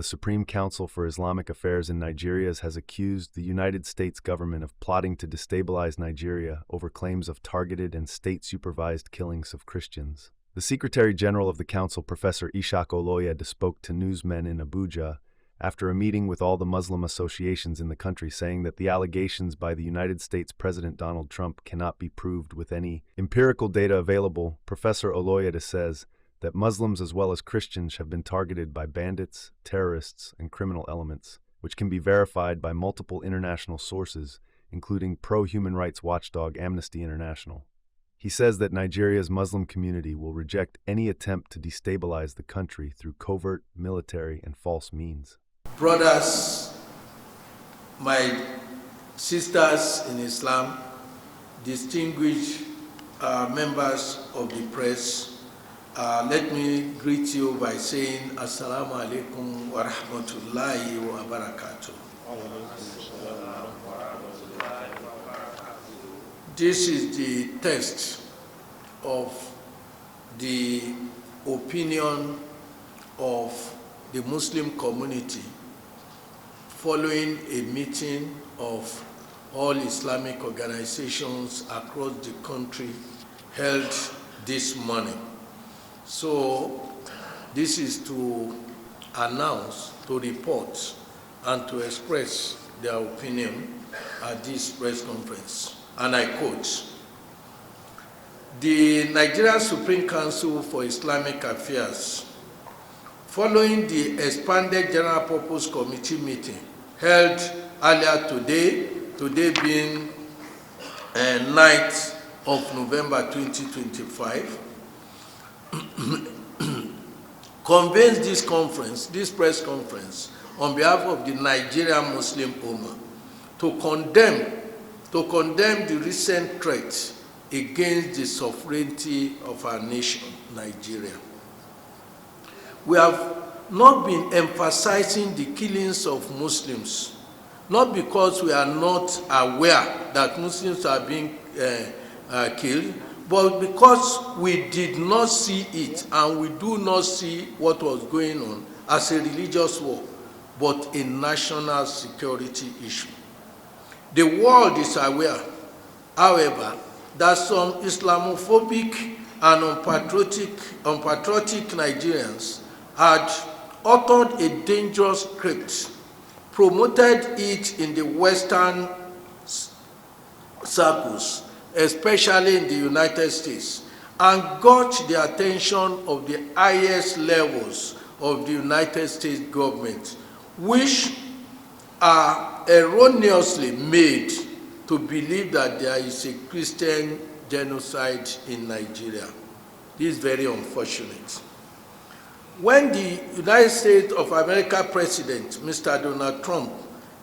the Supreme Council for Islamic Affairs in Nigeria has accused the United States government of plotting to destabilize Nigeria over claims of targeted and state-supervised killings of Christians. The Secretary General of the Council, Professor Ishaq Oloyede, spoke to newsmen in Abuja after a meeting with all the Muslim associations in the country, saying that the allegations by the United States President Donald Trump cannot be proved with any empirical data available. Professor Oloyede says that Muslims as well as Christians have been targeted by bandits, terrorists, and criminal elements, which can be verified by multiple international sources, including pro-human rights watchdog Amnesty International. He says that Nigeria's Muslim community will reject any attempt to destabilize the country through covert, military, and false means. Brothers, my sisters in Islam, distinguished members of the press, let me greet you by saying Assalamu alaikum wa rahmatullahi wa barakatuh. This is the text of the opinion of the Muslim community following a meeting of all Islamic organizations across the country held this morning. So this is to announce, to report, and to express their opinion at this press conference. And I quote, "The Nigerian Supreme Council for Islamic Affairs, following the expanded General Purpose Committee meeting held earlier today being 9th of November 2025, convenes this press conference on behalf of the Nigerian Muslim Ummah to condemn the recent threat against the sovereignty of our nation, Nigeria. We have not been emphasizing the killings of Muslims, not because we are not aware that Muslims are being killed, but because we did not see it and we do not see what was going on as a religious war, but a national security issue. The world is aware, however, that some Islamophobic and unpatriotic Nigerians had authored a dangerous script, promoted it in the Western circles, especially in the United States, and got the attention of the highest levels of the United States government, which are erroneously made to believe that there is a Christian genocide in Nigeria. This is very unfortunate. When the United States of America President, Mr. Donald Trump,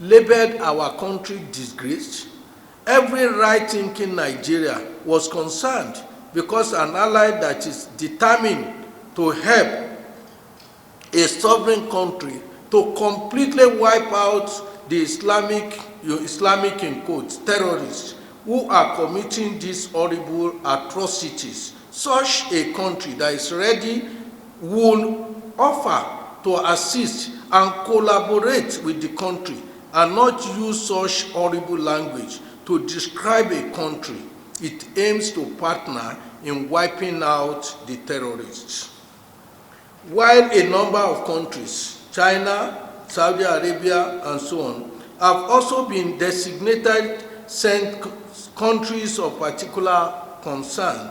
labeled our country disgraced, every right-thinking Nigeria was concerned because an ally that is determined to help a sovereign country to completely wipe out the Islamic in quotes, terrorists who are committing these horrible atrocities. Such a country that is ready will offer to assist and collaborate with the country and not use such horrible language to describe a country. It aims to partner in wiping out the terrorists. While a number of countries, China, Saudi Arabia, and so on, have also been designated countries of particular concern,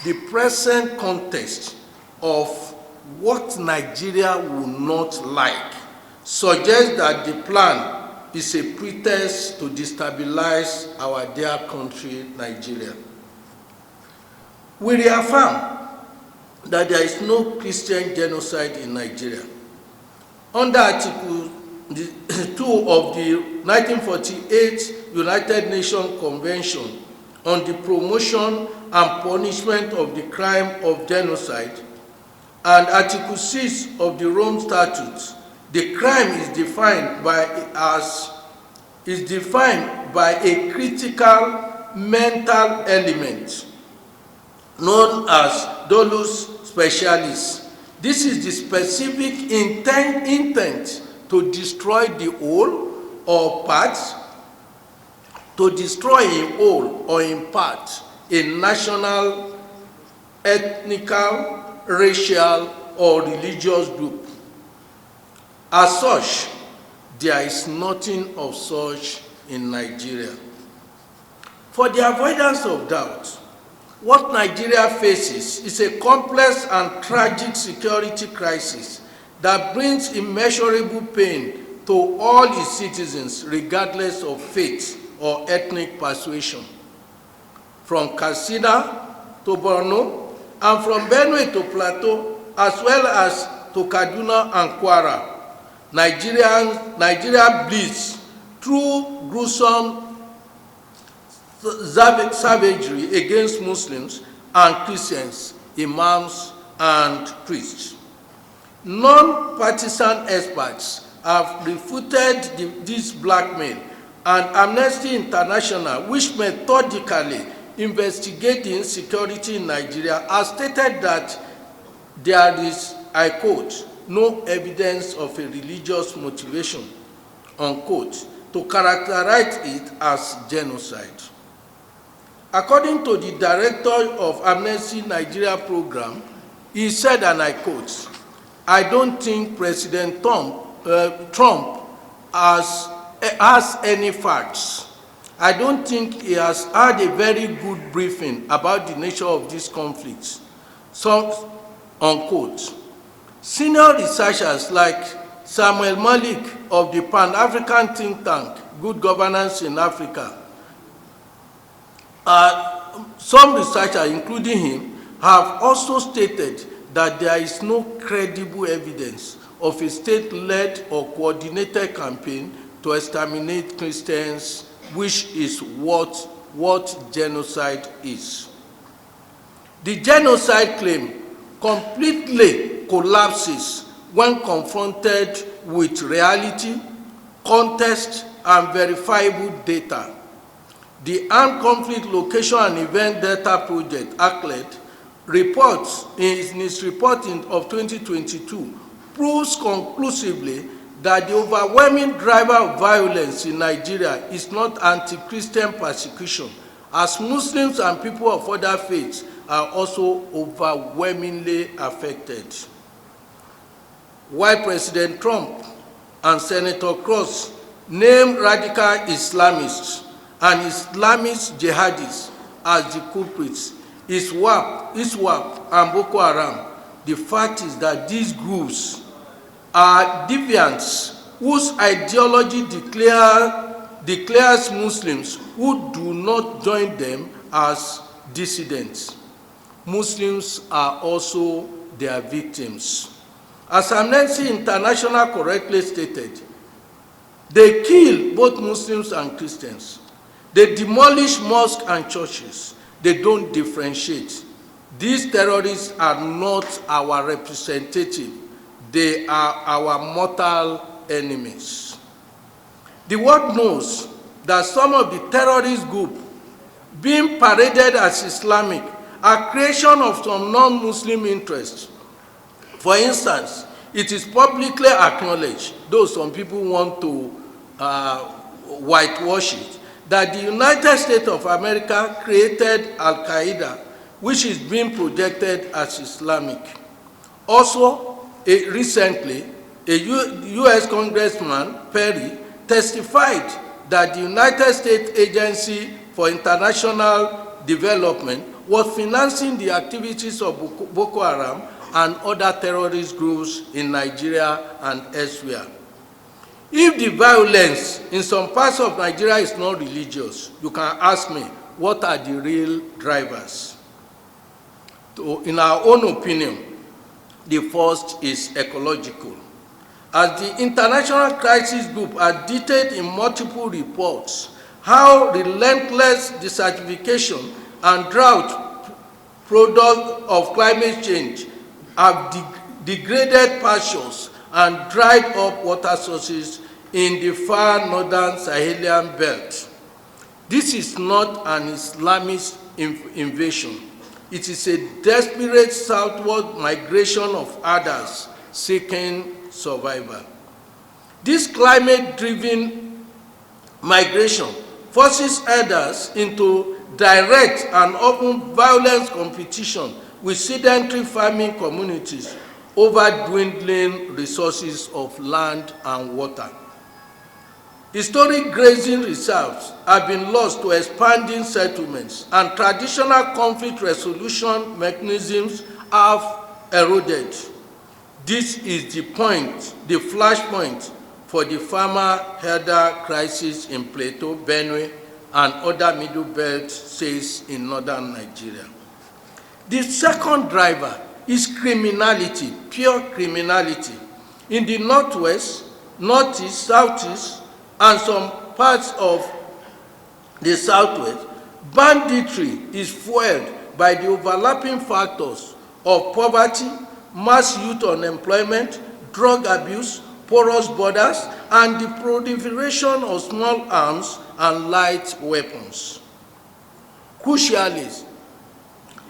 the present context of what Nigeria will not like suggests that the plan is a pretext to destabilize our dear country, Nigeria. We reaffirm that there is no Christian genocide in Nigeria. Under Article 2 of the 1948 United Nations Convention on the Promotion and Punishment of the Crime of Genocide and Article 6 of the Rome Statute, the crime is defined by a critical mental element known as dolus specialis, This is the specific intent to destroy the whole or parts, to destroy in whole or in part a national, ethnical, racial, or religious group. As such, there is nothing of such in Nigeria. For the avoidance of doubt, what Nigeria faces is a complex and tragic security crisis that brings immeasurable pain to all its citizens, regardless of faith or ethnic persuasion. From Katsina to Borno, and from Benue to Plateau, as well as to Kaduna and Kwara, Nigeria bleeds through gruesome savagery against Muslims and Christians, imams and priests. Non-partisan experts have refuted this blackmail, and Amnesty International, which methodically investigates the insecurity in Nigeria, has stated that there is, I quote, no evidence of a religious motivation, unquote, to characterize it as genocide. According to the director of Amnesty Nigeria program, he said, and I quote, "I don't think President Trump has any facts. I don't think he has had a very good briefing about the nature of this conflict," so, unquote. Senior researchers like Samuel Malik of the Pan-African think tank, Good Governance in Africa, some researchers, including him, have also stated that there is no credible evidence of a state-led or coordinated campaign to exterminate Christians, which is what genocide is. The genocide claim completely collapses when confronted with reality, context, and verifiable data. The Armed Conflict Location and Event Data Project, ACLED, reports in its reporting of 2022 proves conclusively that the overwhelming driver of violence in Nigeria is not anti-Christian persecution, as Muslims and people of other faiths are also overwhelmingly affected. While President Trump and Senator Cross named radical Islamists and Islamist jihadists as the culprits, ISWAP and Boko Haram, the fact is that these groups are deviants whose ideology declares Muslims who do not join them as dissidents. Muslims are also their victims. As Amnesty International correctly stated, they kill both Muslims and Christians. They demolish mosques and churches. They don't differentiate. These terrorists are not our representative. They are our mortal enemies. The world knows that some of the terrorist groups being paraded as Islamic are creation of some non-Muslim interests. For instance, it is publicly acknowledged, though some people want to whitewash it, that the United States of America created Al-Qaeda, which is being projected as Islamic. Also, recently, a U.S. Congressman, Perry, testified that the United States Agency for International Development was financing the activities of Boko Haram and other terrorist groups in Nigeria and elsewhere. If the violence in some parts of Nigeria is not religious, you can ask me, what are the real drivers? In our own opinion, the first is ecological. As the International Crisis Group has detailed in multiple reports, how relentless desertification and drought, product of climate change, have degraded pastures and dried up water sources in the far northern Sahelian belt. This is not an Islamist invasion. It is a desperate southward migration of others seeking survival. This climate-driven migration forces others into direct and often violent competition with sedentary farming communities over dwindling resources of land and water. Historic grazing reserves have been lost to expanding settlements, and traditional conflict resolution mechanisms have eroded. This is the flashpoint for the farmer-herder crisis in Plateau, Benue, and other Middle Belt states in northern Nigeria. The second driver is criminality, pure criminality. In the northwest, northeast, southeast, and some parts of the southwest, banditry is fueled by the overlapping factors of poverty, mass youth unemployment, drug abuse, porous borders, and the proliferation of small arms and light weapons. Crucially,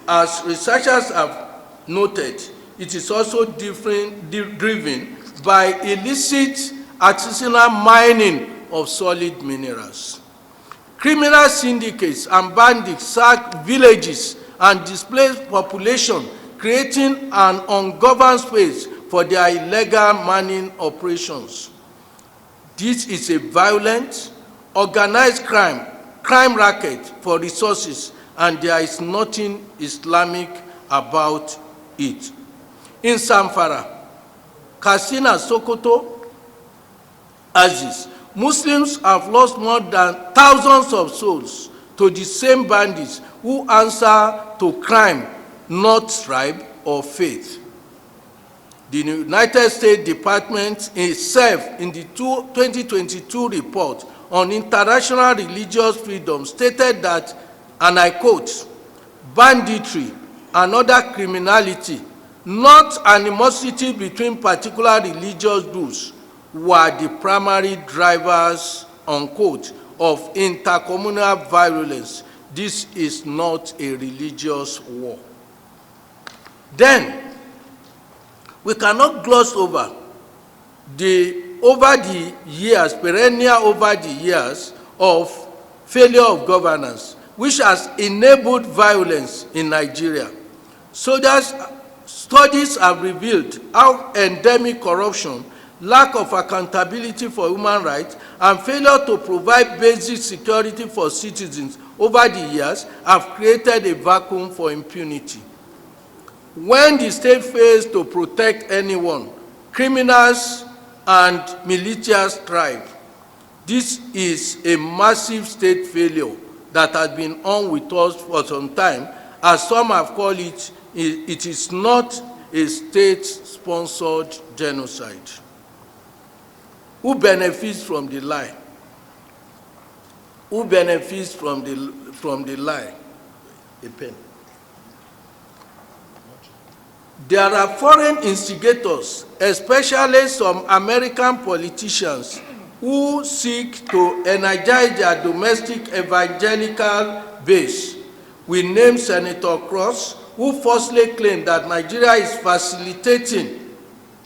as researchers have noted, it is also driven by illicit artisanal mining of solid minerals. Criminal syndicates and bandits sack villages and displace population, creating an ungoverned space for their illegal mining operations. This is a violent, organized crime racket for resources, and there is nothing Islamic about it. In Zamfara, Katsina, Sokoto, Aziz, Muslims have lost more than thousands of souls to the same bandits who answer to crime, not tribe or faith. The United States Department itself, in the 2022 report on international religious freedom, stated that, and I quote, banditry and other criminality, not animosity between particular religious groups, were the primary drivers, unquote, of intercommunal violence. This is not a religious war. Then, we cannot gloss over perennial over the years of failure of governance, which has enabled violence in Nigeria. Studies have revealed how endemic corruption, lack of accountability for human rights, and failure to provide basic security for citizens over the years have created a vacuum for impunity. When the state fails to protect anyone, criminals and militias thrive. This is a massive state failure that has been on with us for some time. As some have called it, it is not a state-sponsored genocide. Who benefits from the lie? Who benefits from the lie? A pen. There are foreign instigators, especially some American politicians, who seek to energize their domestic evangelical base. We name Senator Cross, who falsely claimed that Nigeria is facilitating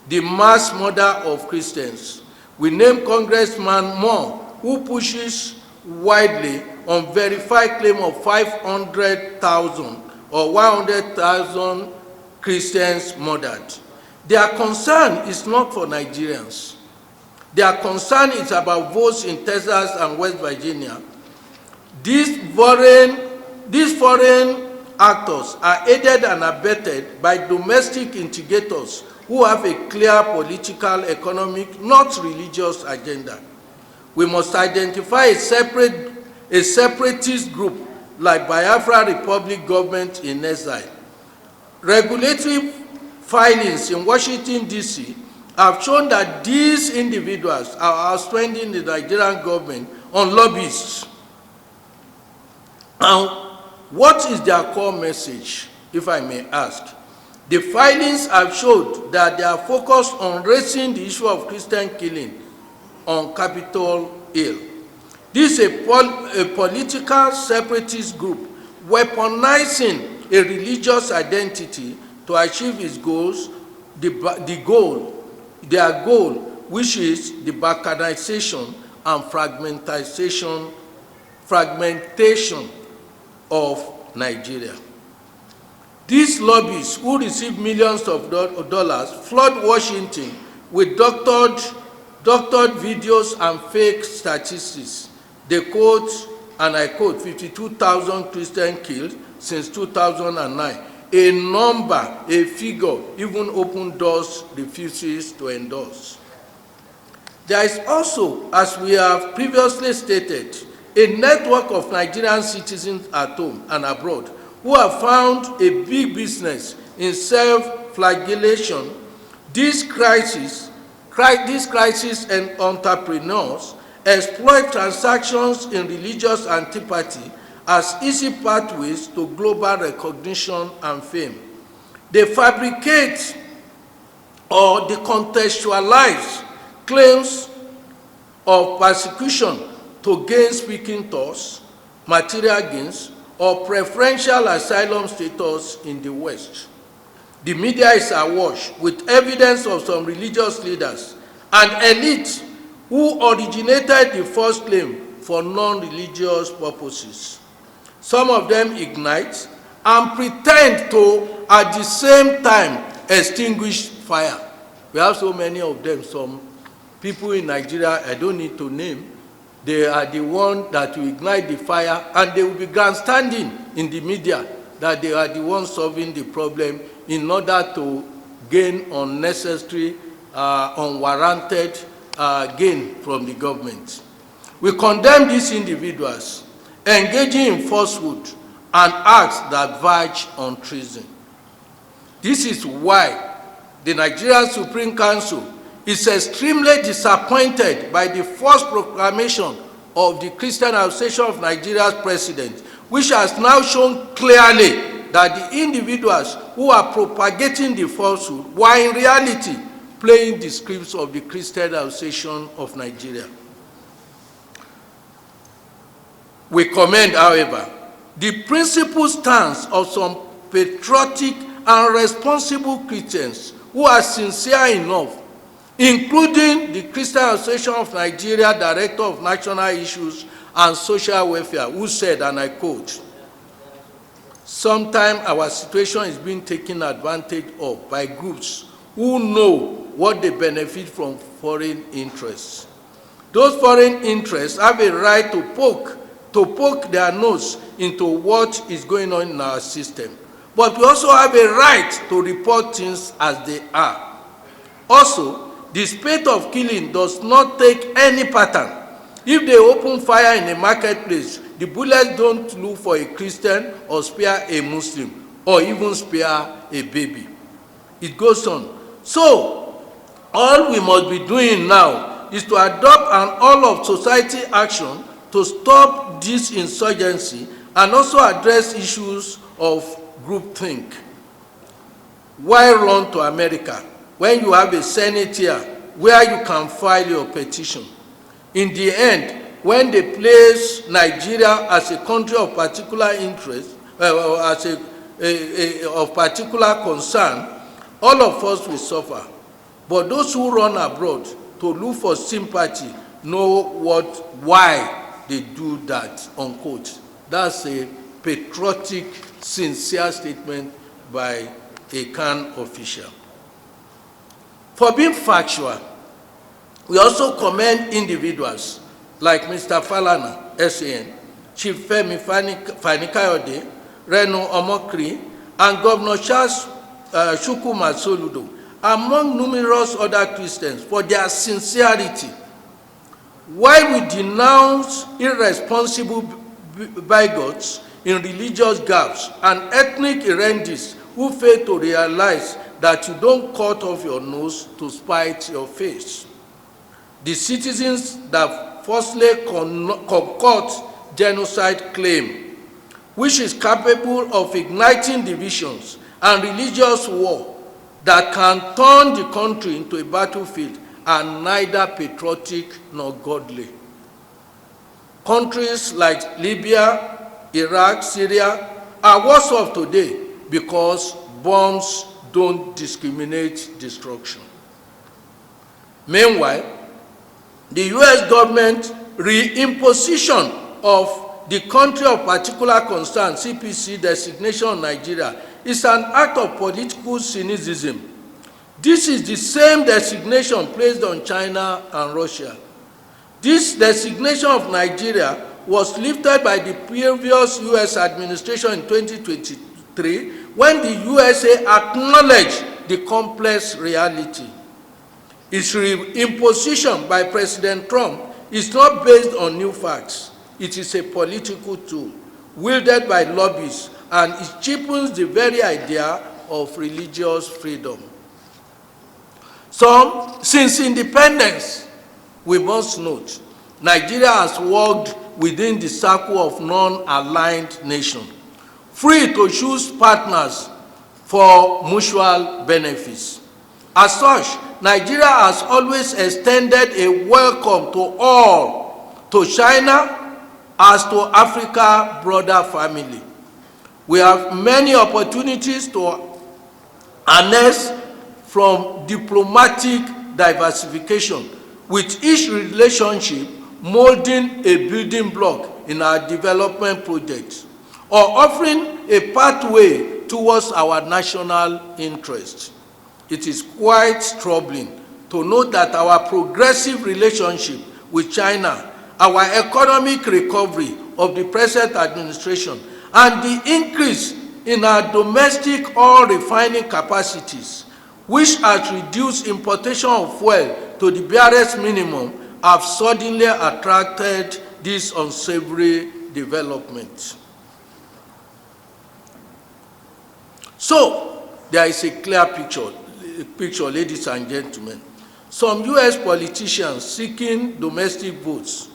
the mass murder of Christians. We name Congressman Moore, who pushes widely on verified claim of 500,000 or 100,000 Christians murdered. Their concern is not for Nigerians. Their concern is about votes in Texas and West Virginia. These foreign actors are aided and abetted by domestic instigators who have a clear political, economic, not religious agenda. We must identify a separatist group like Biafra Republic government in exile. Regulatory filings in Washington, D.C. have shown that these individuals are outspending the Nigerian government on lobbyists. Now, what is their core message, if I may ask? The filings have showed that they are focused on raising the issue of Christian killing on Capitol Hill. This is a political separatist group weaponizing a religious identity to achieve its goals, their goal, which is the balkanization and fragmentation of Nigeria. These lobbyists, who receive millions of dollars, flood Washington with doctored videos and fake statistics. They quote, and I quote, 52,000 Christians killed since 2009. A number, a figure, even Open Doors refuses to endorse. There is also, as we have previously stated, a network of Nigerian citizens at home and abroad who have found a big business in self-flagellation. These crisis and entrepreneurs exploit transactions in religious antipathy as easy pathways to global recognition and fame. They fabricate or decontextualize claims of persecution to gain speaking tours, material gains, or preferential asylum status in the West. The media is awash with evidence of some religious leaders and elites who originated the first claim for non-religious purposes. Some of them ignite and pretend to, at the same time, extinguish fire. We have so many of them. Some people in Nigeria, I don't need to name, they are the ones that will ignite the fire, and they will be grandstanding in the media that they are the ones solving the problem in order to gain unnecessary, unwarranted gain from the government. We condemn these individuals engaging in falsehood and acts that verge on treason. This is why the Nigerian Supreme Council is extremely disappointed by the false proclamation of the Christian Association of Nigeria's president, which has now shown clearly that the individuals who are propagating the falsehood were in reality playing the scripts of the Christian Association of Nigeria. We commend, however, the principled stance of some patriotic and responsible Christians who are sincere enough, including the Christian Association of Nigeria Director of National Issues and Social Welfare, who said, and I quote, "Sometimes our situation is being taken advantage of by groups who know what they benefit from foreign interests. Those foreign interests have a right to poke their nose into what is going on in our system. But we also have a right to report things as they are. Also, the spate of killing does not take any pattern. If they open fire in a marketplace, the bullets don't look for a Christian or spare a Muslim or even spare a baby." It goes on. So, all we must be doing now is to adopt an all-of-society action to stop this insurgency and also address issues of groupthink. Why run to America when you have a Senate here where you can file your petition? In the end, when they place Nigeria as a country of particular interest, of particular concern, all of us will suffer. But those who run abroad to look for sympathy know why they do that, unquote. That's a patriotic, sincere statement by a CAN official. For being factual, we also commend individuals like Mr. Falana, SAN, Chief Femi Fani-Kayode, Reno Omokri, and Governor Charles Chukwuma Soludo, among numerous other Christians, for their sincerity. While we denounce irresponsible bigots in religious garbs and ethnic erendists who fail to realize that you don't cut off your nose to spite your face, the citizens that falsely concoct genocide claim, which is capable of igniting divisions and religious war that can turn the country into a battlefield, are neither patriotic nor godly. Countries like Libya, Iraq, Syria are worse off today because bombs don't discriminate destruction. Meanwhile, the US government reimposition of the country of particular concern, CPC designation of Nigeria, is an act of political cynicism. This is the same designation placed on China and Russia. This designation of Nigeria was lifted by the previous US administration in 2023 when the USA acknowledged the complex reality. Its imposition by President Trump is not based on new facts. It is a political tool wielded by lobbyists, and it cheapens the very idea of religious freedom. Since independence, we must note, Nigeria has worked within the circle of non-aligned nations, free to choose partners for mutual benefits. As such, Nigeria has always extended a welcome to all, to China as to Africa broader family. We have many opportunities to harness from diplomatic diversification, with each relationship molding a building block in our development projects, or offering a pathway towards our national interests. It is quite troubling to note that our progressive relationship with China, our economic recovery of the present administration, and the increase in our domestic oil refining capacities, which has reduced importation of fuel to the barest minimum, have suddenly attracted this unsavory development. So, there is a clear picture, ladies and gentlemen. Some US politicians seeking domestic votes,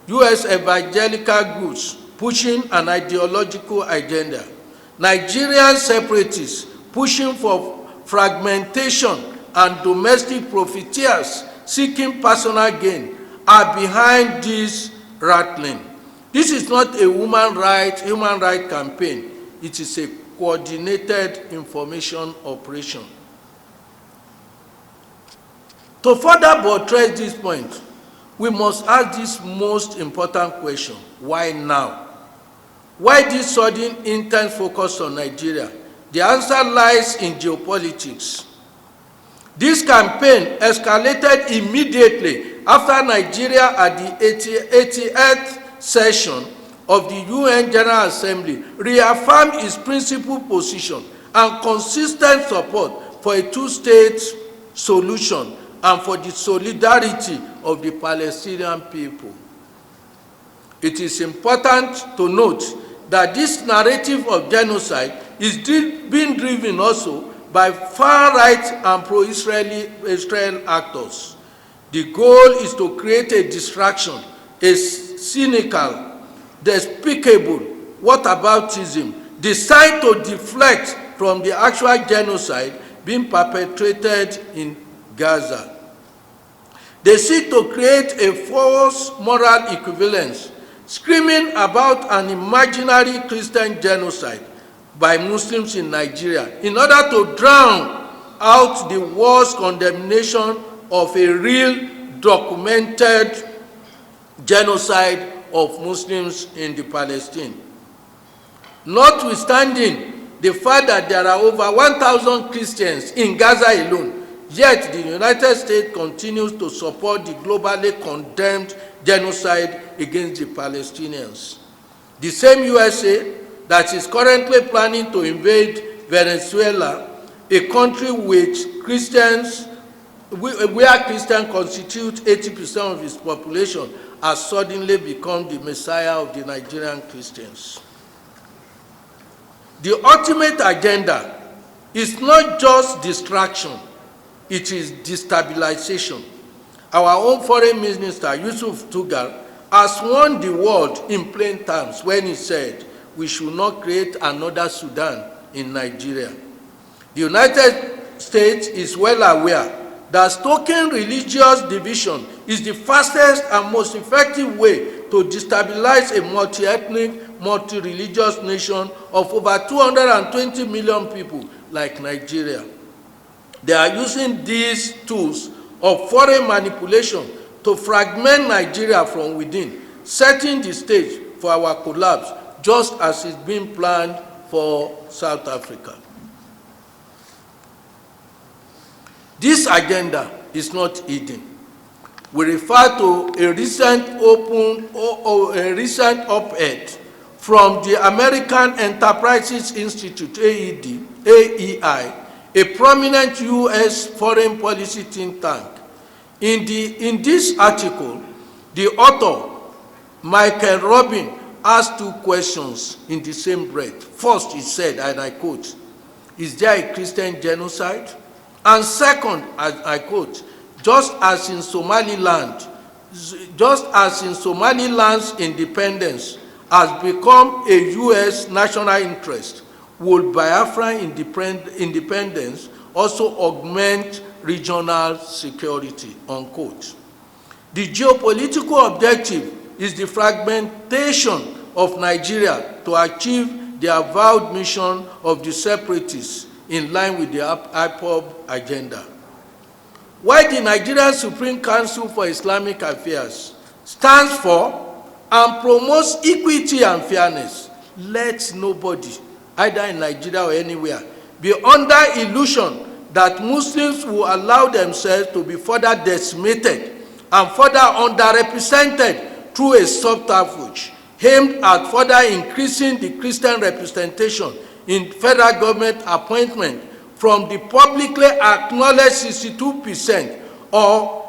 US evangelical groups pushing an ideological agenda, Nigerian separatists pushing for fragmentation, and domestic profiteers seeking personal gain are behind this rattling. This is not a human rights campaign. It is a coordinated information operation. To further buttress this point, we must ask this most important question: why now? Why this sudden intense focus on Nigeria? The answer lies in geopolitics. This campaign escalated immediately after Nigeria, at the 88th session of the UN General Assembly, reaffirmed its principled position and consistent support for a two-state solution and for the solidarity of the Palestinian people. It is important to note that this narrative of genocide is being driven also by far-right and pro-Israel actors. The goal is to create a distraction, a cynical, despicable whataboutism designed to deflect from the actual genocide being perpetrated in Gaza. They seek to create a false moral equivalence, screaming about an imaginary Christian genocide by Muslims in Nigeria in order to drown out the worst condemnation of a real documented genocide of Muslims in the Palestine. Notwithstanding the fact that there are over 1,000 Christians in Gaza alone, yet the United States continues to support the globally condemned genocide against the Palestinians. The same USA that is currently planning to invade Venezuela, a country with Christians, where Christians constitute 80% of its population, has suddenly become the messiah of the Nigerian Christians. The ultimate agenda is not just distraction, it is destabilization. Our own foreign minister, Yusuf Tugal, has warned the world in plain terms when he said, we should not create another Sudan in Nigeria. The United States is well aware that stoking religious division is the fastest and most effective way to destabilize a multi-ethnic, multi-religious nation of over 220 million people like Nigeria. They are using these tools of foreign manipulation to fragment Nigeria from within, setting the stage for our collapse, just as it's been planned for South Africa. This agenda is not hidden. We refer to a recent op-ed from the American Enterprises Institute, AEI, a prominent U.S. foreign policy think tank. In this article, the author, Michael Robin, asked two questions in the same breath. First, he said, and I quote, "Is there a Christian genocide?" And second, I quote, just as in Somaliland's independence has become a U.S. national interest, would Biafran independence also augment regional security?" Unquote. The geopolitical objective is the fragmentation of Nigeria to achieve the avowed mission of the separatists in line with the IPOB agenda. While the Nigerian Supreme Council for Islamic Affairs stands for and promotes equity and fairness, let nobody, either in Nigeria or anywhere, be under illusion that Muslims will allow themselves to be further decimated and further underrepresented through a subterfuge aimed at further increasing the Christian representation in federal government appointment from the publicly acknowledged 62% or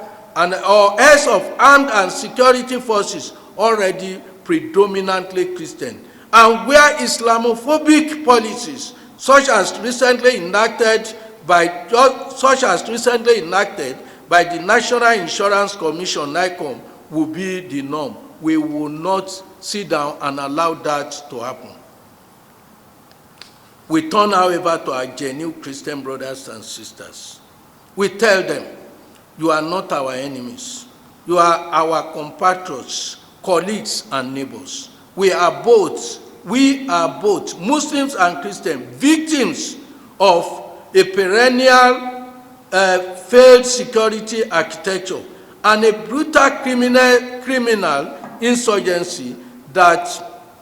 heads of armed and security forces already predominantly Christian, and where Islamophobic policies such as recently enacted by the National Insurance Commission, NICOM, will be the norm. We will not sit down and allow that to happen. We turn, however, to our genuine Christian brothers and sisters. We tell them, you are not our enemies. You are our compatriots, colleagues, and neighbors. We are both Muslims and Christians, victims of a perennial failed security architecture and a brutal criminal insurgency that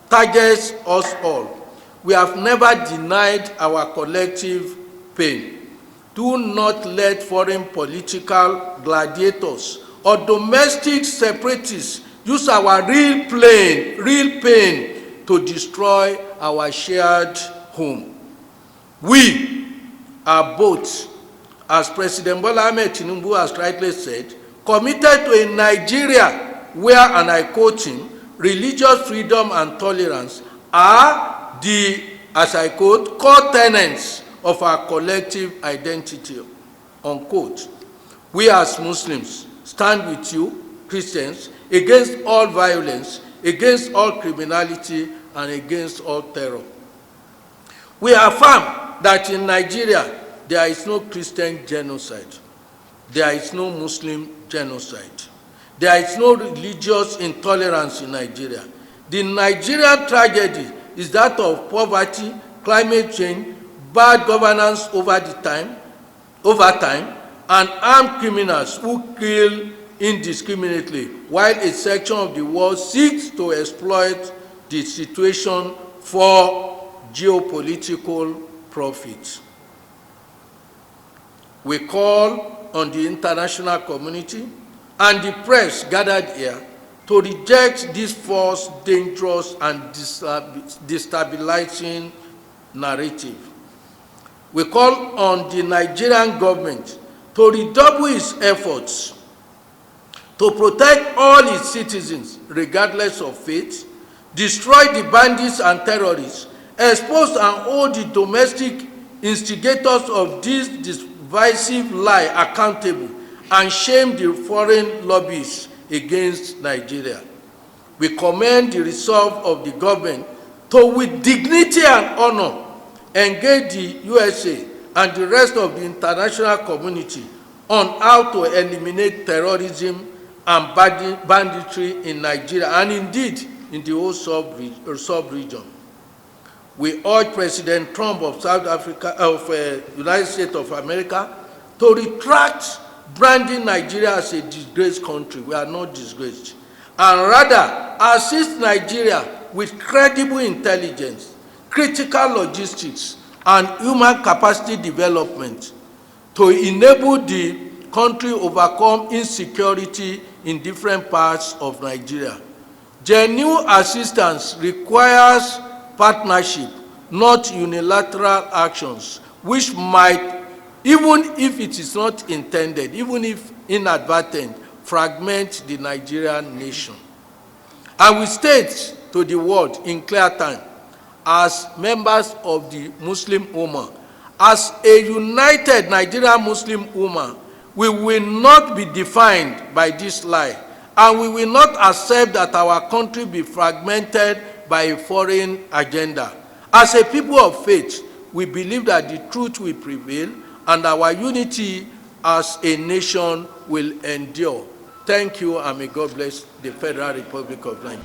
targets us all. We have never denied our collective pain. Do not let foreign political gladiators or domestic separatists use our real pain to destroy our shared home. We are both, as President Bola Ahmed Tinubu has rightly said, committed to a Nigeria where, and I quote him, religious freedom and tolerance are the, as I quote, core tenets of our collective identity, unquote. We as Muslims stand with you, Christians, against all violence, against all criminality, and against all terror. We affirm that in Nigeria, there is no Christian genocide. There is no Muslim genocide. There is no religious intolerance in Nigeria. The Nigerian tragedy is that of poverty, climate change, bad governance over time, and armed criminals who kill indiscriminately, while a section of the world seeks to exploit the situation for geopolitical profit. We call on the international community and the press gathered here to reject this false, dangerous, and destabilizing narrative. We call on the Nigerian government to redouble its efforts to protect all its citizens, regardless of faith, destroy the bandits and terrorists, expose and hold the domestic instigators of this divisive lie accountable, and shame the foreign lobbyists against Nigeria. We commend the resolve of the government to, with dignity and honor, engage the USA and the rest of the international community on how to eliminate terrorism and banditry in Nigeria, and indeed in the whole sub-region. We urge President Trump of United States of America to retract branding Nigeria as a disgraced country. We are not disgraced. And rather assist Nigeria with credible intelligence, critical logistics, and human capacity development to enable the country overcome insecurity in different parts of Nigeria. Genuine assistance requires partnership, not unilateral actions, which might, even if it is not intended, even if inadvertent, fragment the Nigerian nation. And we state to the world in clear time, as members of the Muslim Ummah, as a united Nigerian Muslim Ummah, we will not be defined by this lie, and we will not accept that our country be fragmented by a foreign agenda. As a people of faith, we believe that the truth will prevail and our unity as a nation will endure. Thank you, and may God bless the Federal Republic of Nigeria.